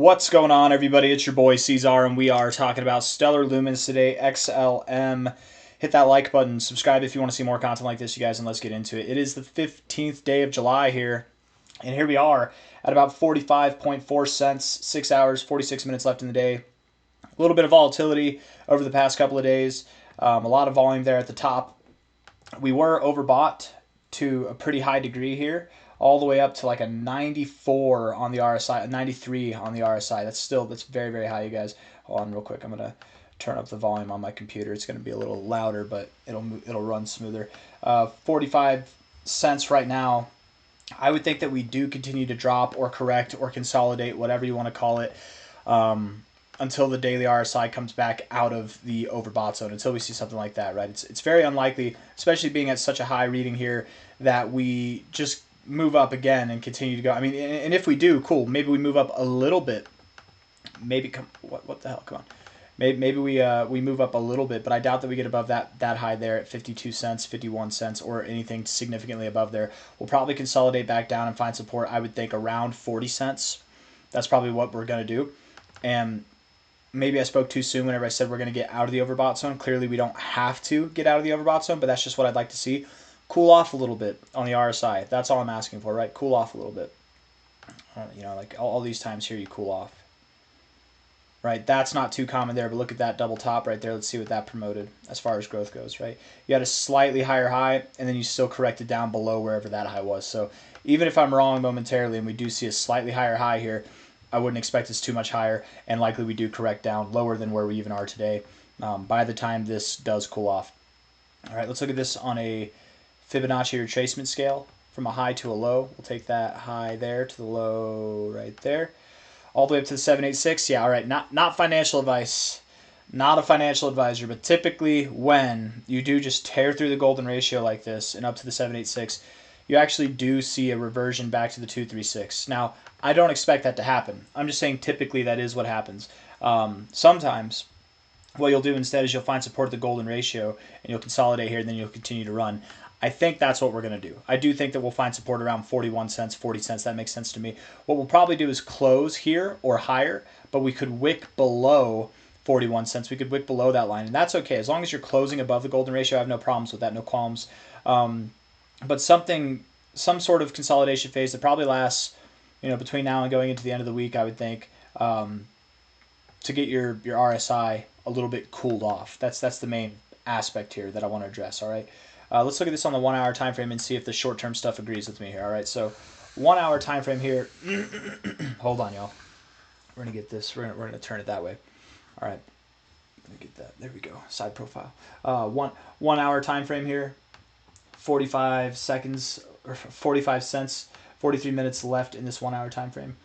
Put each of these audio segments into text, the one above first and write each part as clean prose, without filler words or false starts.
What's going on, everybody? It's your boy C-Zar, and we are talking about Stellar Lumens today, XLM. Hit that like button, subscribe if you want to see more content like this, you guys, and let's get into it. It is the 15th day of July here, and here we are at about 45.4 cents, 6 hours, 46 minutes left in the day. A little bit of volatility over the past couple of days, a lot of volume there at the top. We were overbought to a pretty high degree here, all the way up to like a 94 on the RSI, a 93 on the RSI. That's very, very high, you guys. Hold on real quick. I'm going to turn up the volume on my computer. It's going to be a little louder, but it'll run smoother. 45 cents right now. I would think that we do continue to drop or correct or consolidate, whatever you want to call it, until the daily RSI comes back out of the overbought zone, until we see something like that, right? It's very unlikely, especially being at such a high reading here, that we just move up again and continue to go. I mean, and if we do, cool. Maybe we move up a little bit. Maybe what the hell? Come on. Maybe we move up a little bit, but I doubt that we get above that high there at 52 cents, 51 cents, or anything significantly above there. We'll probably consolidate back down and find support, I would think, around 40 cents. That's probably what we're going to do. And maybe I spoke too soon whenever I said we're going to get out of the overbought zone. Clearly, we don't have to get out of the overbought zone, but that's just what I'd like to see. Cool off a little bit on the RSI. That's all I'm asking for, right? Cool off a little bit. You know, like all these times here, you cool off. Right? That's not too common there, but look at that double top right there. Let's see what that promoted as far as growth goes, right? You had a slightly higher high, and then you still corrected down below wherever that high was. So even if I'm wrong momentarily and we do see a slightly higher high here, I wouldn't expect it's too much higher, and likely we do correct down lower than where we even are today by the time this does cool off. All right, let's look at this on a Fibonacci retracement scale from a high to a low. We'll take that high there to the low right there, all the way up to the 786. Yeah, all right, not financial advice, not a financial advisor, but typically when you do just tear through the golden ratio like this and up to the 786, you actually do see a reversion back to the 236. Now, I don't expect that to happen. I'm just saying typically that is what happens. Sometimes what you'll do instead is you'll find support at the golden ratio and you'll consolidate here, and then you'll continue to run. I think that's what we're going to do. I do think that we'll find support around 41 cents, 40 cents. That makes sense to me. What we'll probably do is close here or higher, but we could wick below 41 cents. We could wick below that line, and that's okay. As long as you're closing above the golden ratio, I have no problems with that, no qualms. But some sort of consolidation phase that probably lasts, between now and going into the end of the week, I would think, to get your RSI a little bit cooled off. That's the main aspect here that I want to address, all right? Let's look at this on the 1 hour time frame and see if the short-term stuff agrees with me here. All right, so 1 hour time frame here. Hold on, y'all. We're gonna get this. We're gonna turn it that way. All right, let me get that. There we go. Side profile. 1 hour time frame here. 45 seconds or 45 cents. 43 minutes left in this 1 hour time frame.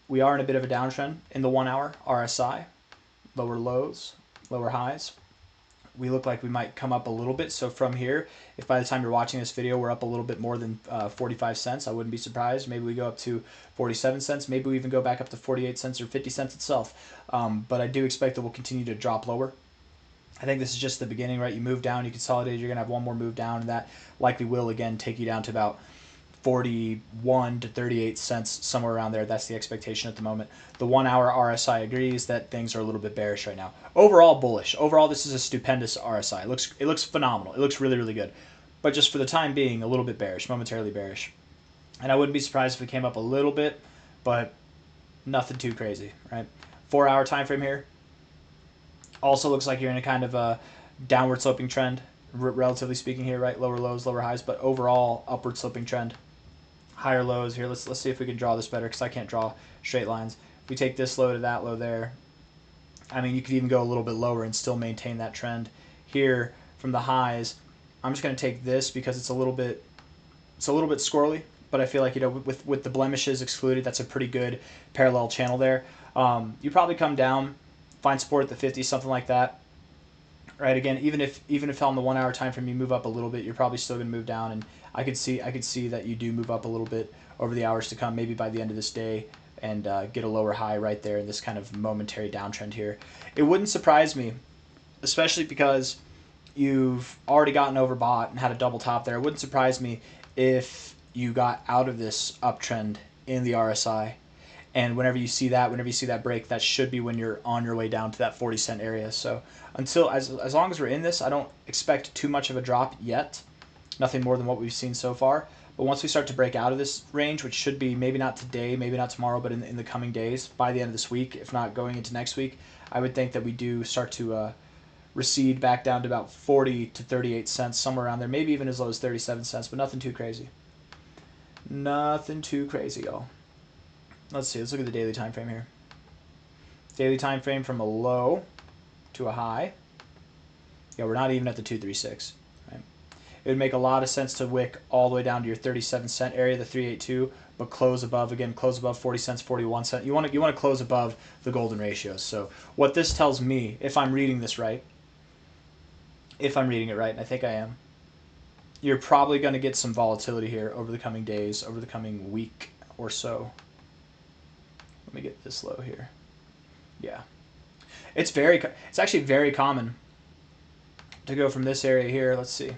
We are in a bit of a downtrend in the 1 hour RSI. Lower lows, lower highs. We look like we might come up a little bit. So from here, if by the time you're watching this video, we're up a little bit more than 45 cents, I wouldn't be surprised. Maybe we go up to 47 cents. Maybe we even go back up to 48 cents or 50 cents itself. But I do expect that we'll continue to drop lower. I think this is just the beginning, right? You move down, you consolidate, you're going to have one more move down, and that likely will, again, take you down to about 41 to 38 cents, somewhere around there. That's the expectation at the moment. The 1 hour RSI agrees that things are a little bit bearish right now. Overall, bullish. Overall, this is a stupendous RSI. It looks phenomenal. It looks really, really good. But just for the time being, a little bit bearish, momentarily bearish. And I wouldn't be surprised if it came up a little bit, but nothing too crazy, right? 4 hour time frame here. Also looks like you're in a kind of a downward sloping trend, relatively speaking here, right? Lower lows, lower highs, but overall upward sloping trend. Higher lows here. Let's see if we can draw this better, because I can't draw straight lines. If we take this low to that low there, I mean, you could even go a little bit lower and still maintain that trend. Here from the highs, I'm just going to take this because it's a little bit squirrely, but I feel like, with the blemishes excluded, that's a pretty good parallel channel there. You probably come down, find support at the 50, something like that. Right, again, even if on the 1 hour time frame you move up a little bit, you're probably still going to move down, and I could see that you do move up a little bit over the hours to come, maybe by the end of this day, and get a lower high right there in this kind of momentary downtrend here. It wouldn't surprise me, especially because you've already gotten overbought and had a double top there. It wouldn't surprise me if you got out of this uptrend in the RSI And whenever you see that break, that should be when you're on your way down to that 40 cent area. So as long as we're in this, I don't expect too much of a drop yet. Nothing more than what we've seen so far. But once we start to break out of this range, which should be maybe not today, maybe not tomorrow, but in the coming days, by the end of this week, if not going into next week, I would think that we do start to recede back down to about 40 to 38 cents, somewhere around there, maybe even as low as 37 cents, but nothing too crazy. Nothing too crazy, y'all. Let's see. Let's look at the daily time frame here. Daily time frame from a low to a high. Yeah, we're not even at the 236. Right? It would make a lot of sense to wick all the way down to your 37 cent area, the 382, but close above, again, close above 40 cents, 41 cents. You want to close above the golden ratios. So what this tells me, if I'm reading this right, if I'm reading it right, and I think I am, you're probably going to get some volatility here over the coming days, over the coming week or so. Let me get this low here. Yeah. It's actually very common to go from this area here, let's see,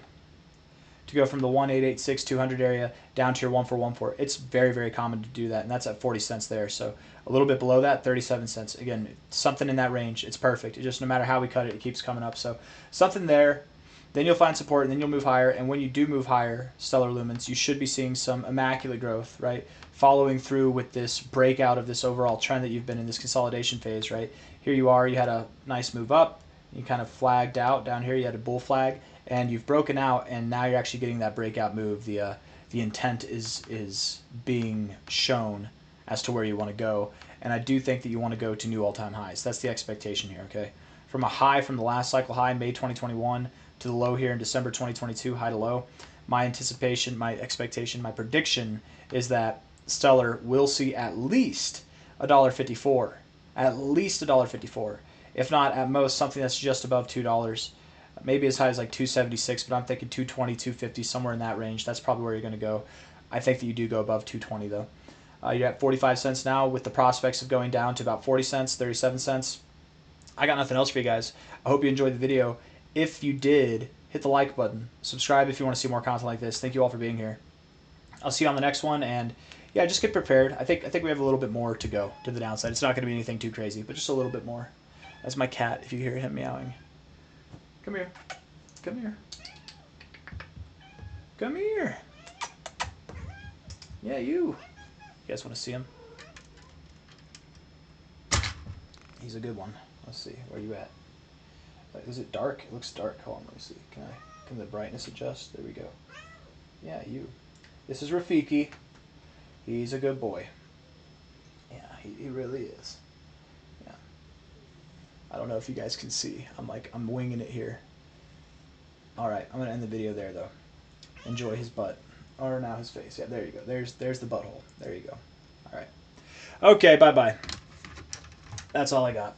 to go from the 1886 200 area down to your 1414. It's very, very common to do that, and that's at 40 cents there. So a little bit below that, 37 cents. Again, something in that range. It's perfect. It just, no matter how we cut it, it keeps coming up. So something there. Then you'll find support, and then you'll move higher. And when you do move higher, stellar lumens, you should be seeing some immaculate growth, right? Following through with this breakout of this overall trend that you've been in this consolidation phase, right? Here you are. You had a nice move up. You kind of flagged out down here. You had a bull flag, and you've broken out, and now you're actually getting that breakout move. The intent is being shown as to where you want to go, and I do think that you want to go to new all-time highs. That's the expectation here, okay? From a high from the last cycle high, May 2021, to the low here in December 2022, high to low, my anticipation, my expectation, my prediction is that Stellar will see at least $1.54, at least $1.54, if not at most something that's just above $2. Maybe as high as like 276, but I'm thinking 220, 250, somewhere in that range. That's probably where you're going to go. I think that you do go above 220 though. You're at 45 cents now with the prospects of going down to about 40 cents, 37 cents. I got nothing else for you guys. I hope you enjoyed the video. If you did, hit the like button. Subscribe if you want to see more content like this. Thank you all for being here. I'll see you on the next one, and yeah, just get prepared. I think we have a little bit more to go to the downside. It's not going to be anything too crazy, but just a little bit more. That's my cat, if you hear him meowing. Come here. Come here. Come here. Yeah, you. You guys want to see him? He's a good one. Let's see. Where are you at? Is it dark? It looks dark. Hold on, let me see. Can the brightness adjust? There we go. Yeah, you. This is Rafiki. He's a good boy. Yeah, he really is. Yeah. I don't know if you guys can see. I'm winging it here. Alright, I'm gonna end the video there though. Enjoy his butt. Or now his face. Yeah, there you go. There's the butthole. There you go. Alright. Okay, bye-bye. That's all I got.